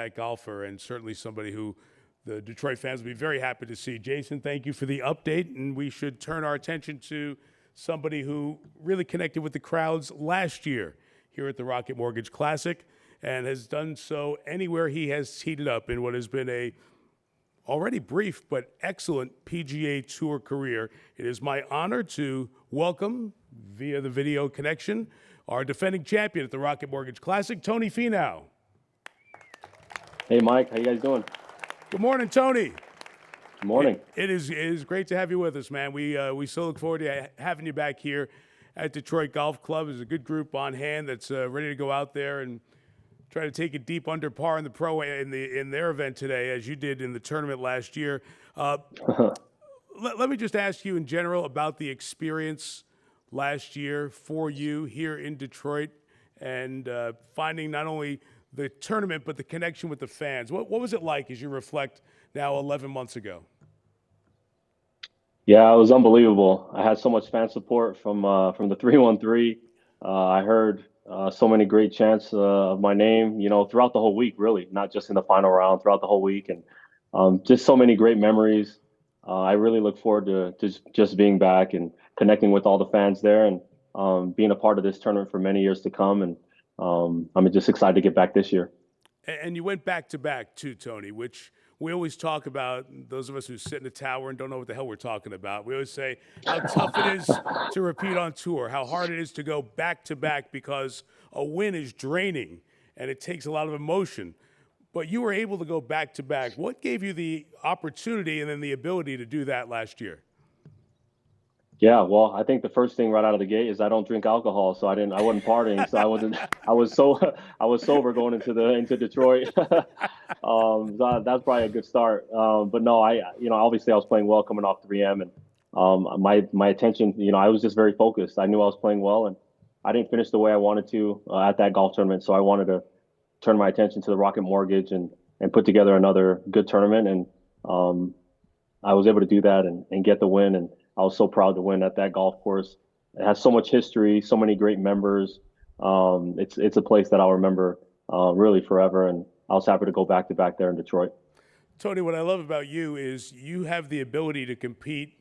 golfer and certainly somebody who the Detroit fans will be very happy to see. Jason, thank you for the update, and we should turn our attention to somebody who really connected with the crowds last year here at the Rocket Mortgage Classic and has done so anywhere he has heated up in what has been a already brief but excellent PGA Tour career. It is my honor to welcome, via the video connection, our defending champion at the Rocket Mortgage Classic, Tony Finau. Hey, Mike. How you guys doing? Good morning, Tony. Good morning. It is great to have you with us, man. We so look forward to having you back here at Detroit Golf Club. There's a good group on hand that's ready to go out there and try to take it deep under par in the pro in their event today, as you did in the tournament last year. Let me just ask you in general about the experience last year for you here in Detroit and finding not only the tournament but the connection with the fans. What was it like as you reflect now 11 months ago? Yeah, it was unbelievable. I had so much fan support from the 313. I heard so many great chants of my name, throughout the whole week, really, not just in the final round, throughout the whole week. And just so many great memories. I really look forward to just being back and connecting with all the fans there and being a part of this tournament for many years to come. And I'm just excited to get back this year. And you went back to back too, Tony, which we always talk about. Those of us who sit in the tower and don't know what the hell we're talking about, we always say how tough it is to repeat on tour, how hard it is to go back to back because a win is draining and it takes a lot of emotion. But you were able to go back to back. What gave you the opportunity and then the ability to do that last year? Yeah, well, I think the first thing right out of the gate is I don't drink alcohol, so I wasn't partying, so I was sober going into Detroit. So that's probably a good start. But no, obviously I was playing well coming off 3M, and my attention, I was just very focused. I knew I was playing well, and I didn't finish the way I wanted to at that golf tournament, so I wanted to turn my attention to the Rocket Mortgage and put together another good tournament, and I was able to do that and get the win. And I was so proud to win at that golf course. It has so much history, so many great members. It's a place that I'll remember really forever. And I was happy to go back to back there in Detroit. Tony, what I love about you is you have the ability to compete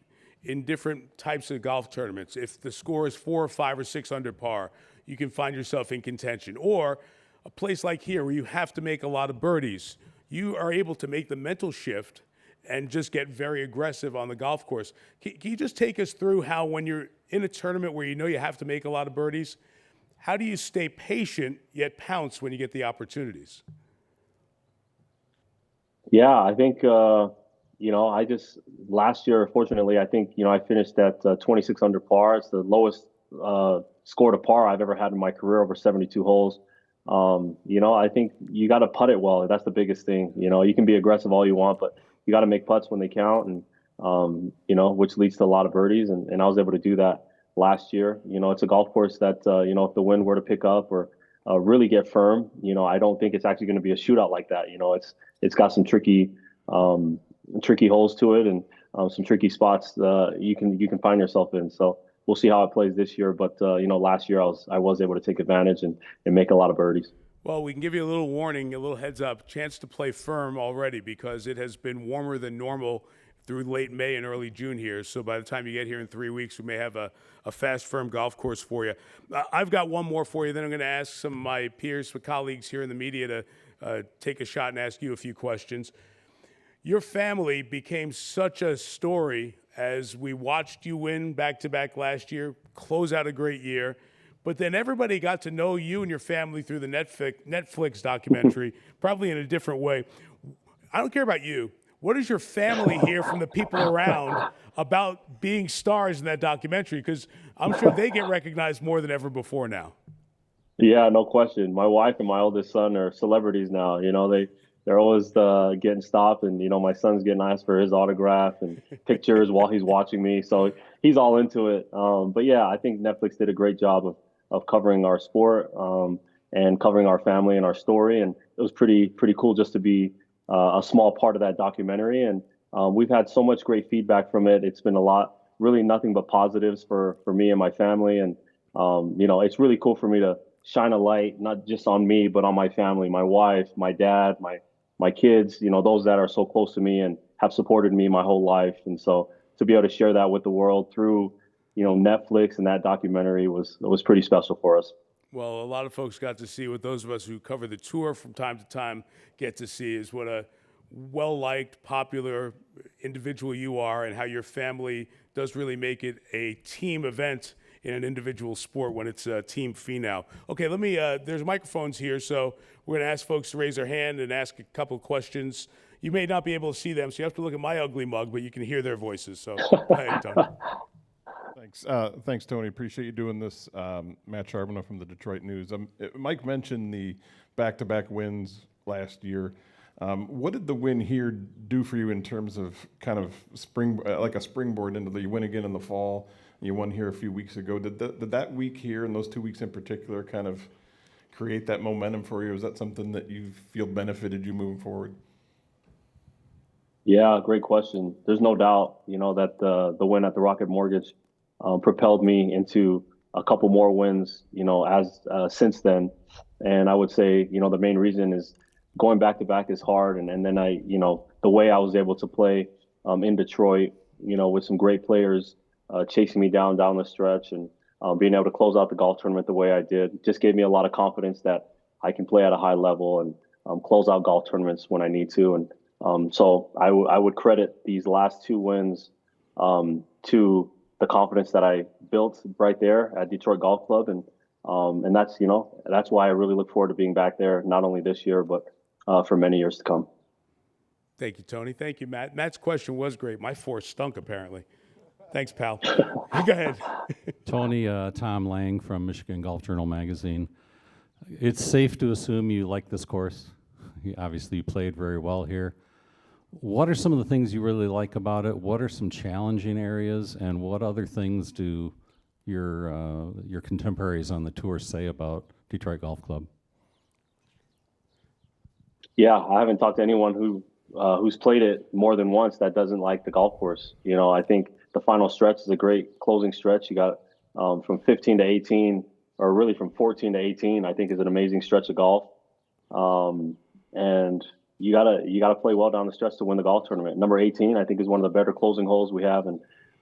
in different types of golf tournaments. If the score is 4 or 5 or 6 under par, you can find yourself in contention. Or a place like here where you have to make a lot of birdies, you are able to make the mental shift and just get very aggressive on the golf course. Can you just take us through how, when you're in a tournament where you have to make a lot of birdies, how do you stay patient yet pounce when you get the opportunities? Yeah, I think, last year, fortunately, I think, I finished at 26 under par. It's the lowest score to par I've ever had in my career, over 72 holes. I think you got to putt it well. That's the biggest thing. You can be aggressive all you want, but you got to make putts when they count, and which leads to a lot of birdies. And I was able to do that last year. It's a golf course that if the wind were to pick up or really get firm, I don't think it's actually going to be a shootout like that. It's got some tricky holes to it, and some tricky spots you can find yourself in. So we'll see how it plays this year. But last year I was able to take advantage and make a lot of birdies. Well, we can give you a little warning, a little heads up, chance to play firm already because it has been warmer than normal through late May and early June here. So by the time you get here in 3 weeks, we may have a fast, firm golf course for you. I've got one more for you. Then I'm going to ask some of my peers, my colleagues here in the media to take a shot and ask you a few questions. Your family became such a story as we watched you win back-to-back last year, close out a great year. But then everybody got to know you and your family through the Netflix documentary, probably in a different way. I don't care about you. What does your family hear from the people around about being stars in that documentary? Because I'm sure they get recognized more than ever before now. Yeah, no question. My wife and my oldest son are celebrities now. They're always getting stopped, and my son's getting asked for his autograph and pictures while he's watching me. So he's all into it. But yeah, I think Netflix did a great job of covering our sport and covering our family and our story, and it was pretty cool just to be a small part of that documentary. And we've had so much great feedback from it. It's been a lot, really nothing but positives for me and my family. And it's really cool for me to shine a light not just on me but on my family, my wife, my dad, my kids, those that are so close to me and have supported me my whole life. And so to be able to share that with the world through, Netflix and that documentary was pretty special for us. Well, a lot of folks got to see what those of us who cover the tour from time to time get to see is what a well-liked, popular individual you are and how your family does really make it a team event in an individual sport when it's Team Finau. Okay, there's microphones here, so we're going to ask folks to raise their hand and ask a couple of questions. You may not be able to see them, so you have to look at my ugly mug, but you can hear their voices. So go ahead, Tony. Thanks, Tony. Appreciate you doing this. Matt Charbonneau from the Detroit News. Mike mentioned the back-to-back wins last year. What did the win here do for you in terms of kind of like a springboard into you win again in the fall? You won here a few weeks ago. Did that week here and those 2 weeks in particular kind of create that momentum for you? Is that something that you feel benefited you moving forward? Yeah, great question. There's no doubt, that the win at the Rocket Mortgage propelled me into a couple more wins, since then. And I would say, the main reason is going back to back is hard. And then the way I was able to play in Detroit, with some great players chasing me down the stretch and being able to close out the golf tournament the way I did just gave me a lot of confidence that I can play at a high level and close out golf tournaments when I need to. And so I would credit these last two wins to the confidence that I built right there at Detroit Golf Club. And that's why I really look forward to being back there, not only this year, but for many years to come. Thank you, Tony. Thank you, Matt. Matt's question was great. My four stunk, apparently. Thanks, pal. Go ahead. Tony, Tom Lang from Michigan Golf Journal magazine. It's safe to assume you like this course. Obviously, you played very well here. What are some of the things you really like about it? What are some challenging areas, and what other things do your contemporaries on the tour say about Detroit Golf Club? Yeah, I haven't talked to anyone who's played it more than once that doesn't like the golf course. I think the final stretch is a great closing stretch. You got from 15 to 18, or really from 14 to 18, I think is an amazing stretch of golf. And you gotta play well down the stretch to win the golf tournament. Number 18, I think, is one of the better closing holes we have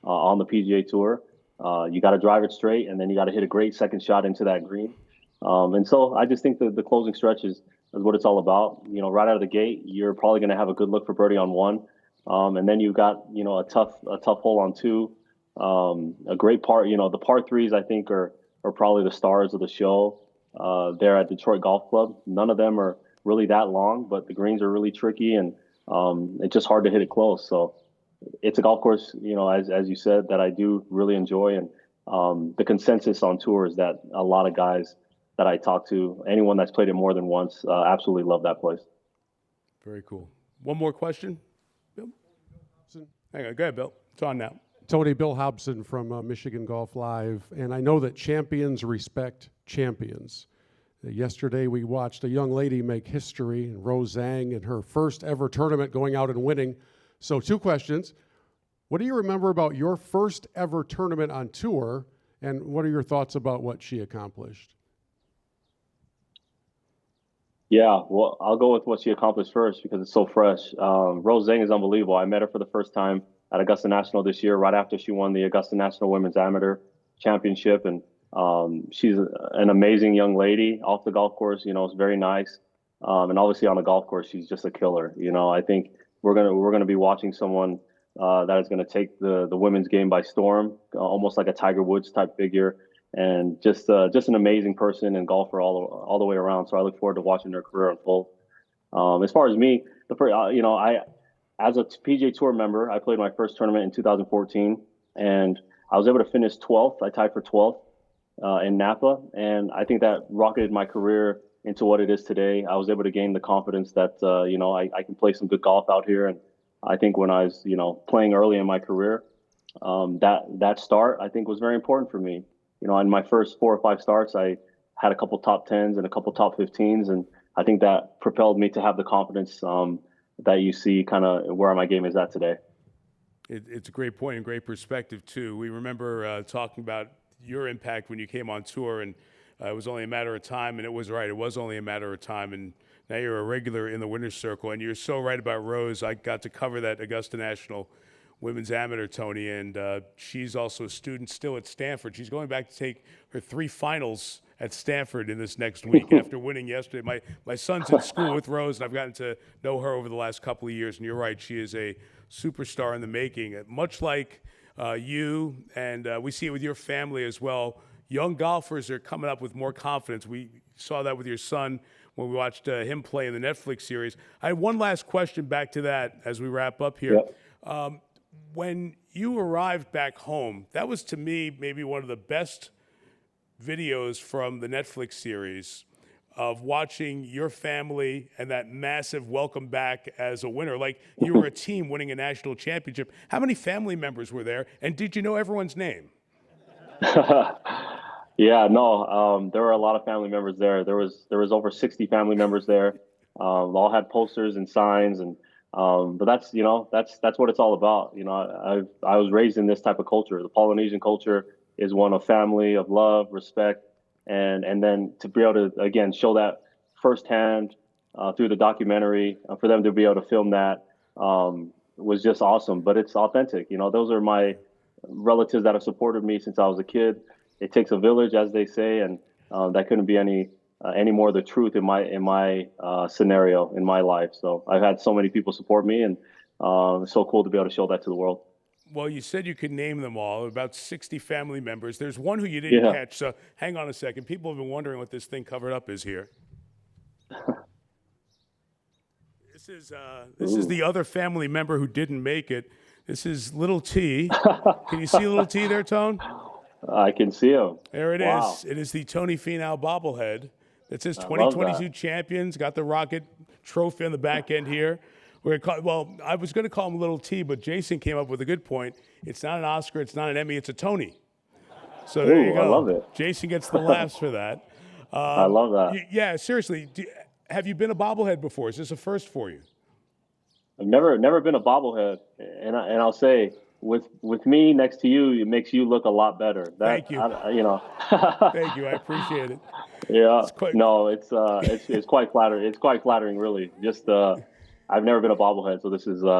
on the PGA Tour. You got to drive it straight, and then you got to hit a great second shot into that green. And so I just think the closing stretch is what it's all about. Right out of the gate, you're probably going to have a good look for birdie on one, and then you've got a tough hole on two. A great par. The par threes, I think, are probably the stars of the show there at Detroit Golf Club. None of them are really that long, but the greens are really tricky, and it's just hard to hit it close. So it's a golf course, as you said, that I do really enjoy. And the consensus on tour is that a lot of guys that I talk to, anyone that's played it more than once, absolutely love that place. Very cool. One more question, Bill? Hang on, go ahead, Bill. It's on now. Tony, Bill Hobson from Michigan Golf Live, and I know that champions respect champions. Yesterday, we watched a young lady make history, Rose Zhang, in her first ever tournament, going out and winning. So 2 questions. What do you remember about your first ever tournament on tour, and what are your thoughts about what she accomplished? Yeah, well, I'll go with what she accomplished first because it's so fresh. Rose Zhang is unbelievable. I met her for the first time at Augusta National this year, right after she won the Augusta National Women's Amateur Championship. And she's an amazing young lady off the golf course. It's very nice. And obviously on the golf course, she's just a killer. I think we're gonna be watching someone that is going to take the women's game by storm, almost like a Tiger Woods type figure, and just an amazing person and golfer all the way around. So I look forward to watching her career unfold. As far as me, I as a PGA Tour member, I played my first tournament in 2014, and I was able to finish 12th. I tied for 12th in Napa, and I think that rocketed my career into what it is today. I was able to gain the confidence that I can play some good golf out here. And I think when I was playing early in my career, that start I think was very important for me. In my first 4 or 5 starts, I had a couple top 10s and a couple top 15s, and I think that propelled me to have the confidence that you see kind of where my game is at today. It's a great point and great perspective too. We remember talking about your impact when you came on tour, and it was only a matter of time, and it was right. It was only a matter of time, and Now you're a regular in the winner's circle, and you're so right about Rose. I got to cover that Augusta National Women's Amateur, Tony, and she's also a student still at Stanford. She's going back to take her 3 finals at Stanford in this next week after winning yesterday. My son's in school with Rose, and I've gotten to know her over the last couple of years, and you're right, she is a superstar in the making. Much like you, and we see it with your family as well, young golfers are coming up with more confidence. We saw that with your son when we watched him play in the Netflix series. I had one last question back to that as we wrap up here. Yep. When you arrived back home, that was to me maybe one of the best videos from the Netflix series of watching your family and that massive welcome back as a winner. Like you were a team winning a national championship. How many family members were there? And did you know everyone's name? Yeah, no, there were a lot of family members there. There was over 60 family members there. All had posters and signs, and but that's that's what it's all about. I was raised in this type of culture. The Polynesian culture is one of family, of love, respect, and then to be able to again show that firsthand through the documentary, for them to be able to film that was just awesome. But it's authentic. Those are my relatives that have supported me since I was a kid. It takes a village, as they say, and that couldn't be any more the truth in my scenario in my life. So I've had so many people support me, and it's so cool to be able to show that to the world. Well, you said you could name them all, about 60 family members. There's one who you didn't catch, so hang on a second. People have been wondering what this thing covered up is here. This is the other family member who didn't make it. This is Little T. Can you see Little T there, Tone? I can see him. There it Wow. is. It is the Tony Finau bobblehead. It says 2022 champions. Got the Rocket trophy on the back end here. I was going to call him Little T, but Jason came up with a good point. It's not an Oscar. It's not an Emmy. It's a Tony. So there you go. I love it. Jason gets the laughs for that. I love that. Yeah, seriously. Have you been a bobblehead before? Is this a first for you? I've never been a bobblehead, and I'll say with me next to you, it makes you look a lot better. Thank you. Thank you. I appreciate it. Yeah. It's quite flattering. It's quite flattering, really. Just I've never been a bobblehead, so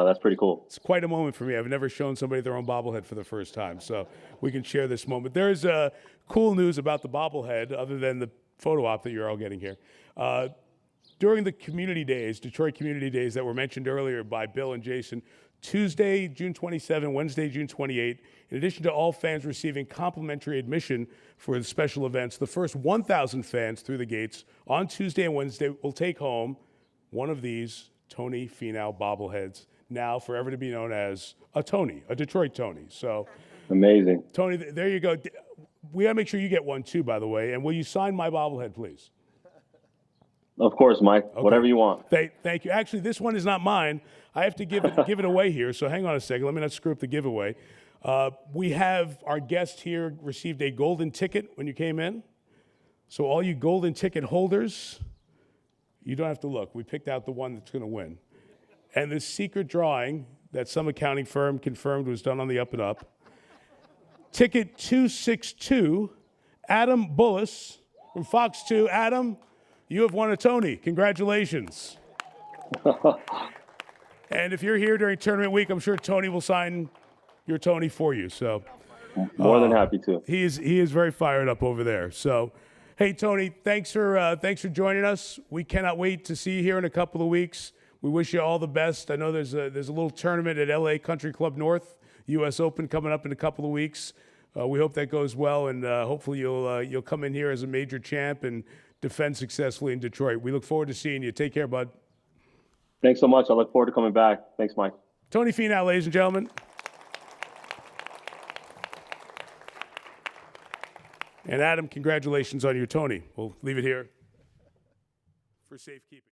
that's pretty cool. It's quite a moment for me. I've never shown somebody their own bobblehead for the first time, so we can share this moment. There's cool news about the bobblehead, other than the photo op that you're all getting here. During the community days, Detroit community days that were mentioned earlier by Bill and Jason, Tuesday, June 27, Wednesday, June 28, in addition to all fans receiving complimentary admission for the special events, the first 1,000 fans through the gates on Tuesday and Wednesday will take home one of these Tony Finau bobbleheads, now forever to be known as a Tony, a Detroit Tony. So amazing. Tony, there you go. We got to make sure you get one too, by the way. And will you sign my bobblehead, please? Of course, Mike. Okay. Whatever you want. Thank you. Actually, this one is not mine. I have to give it away here. So hang on a second. Let me not screw up the giveaway. We have our guest here received a golden ticket when you came in. So all you golden ticket holders, you don't have to look. We picked out the one that's going to win. And this secret drawing that some accounting firm confirmed was done on the up and up. Ticket 262, Adam Bullis from Fox 2. Adam, you have won a Tony. Congratulations. And if you're here during tournament week, I'm sure Tony will sign your Tony for you. So more than happy to. He is very fired up over there. So, hey Tony, thanks for joining us. We cannot wait to see you here in a couple of weeks. We wish you all the best. I know there's a little tournament at LA Country Club North, U.S. Open, coming up in a couple of weeks. We hope that goes well, and hopefully you'll come in here as a major champ and defend successfully in Detroit. We look forward to seeing you. Take care, bud. Thanks so much. I look forward to coming back. Thanks, Mike. Tony Finau, ladies and gentlemen. And Adam, congratulations on your Tony. We'll leave it here for safekeeping.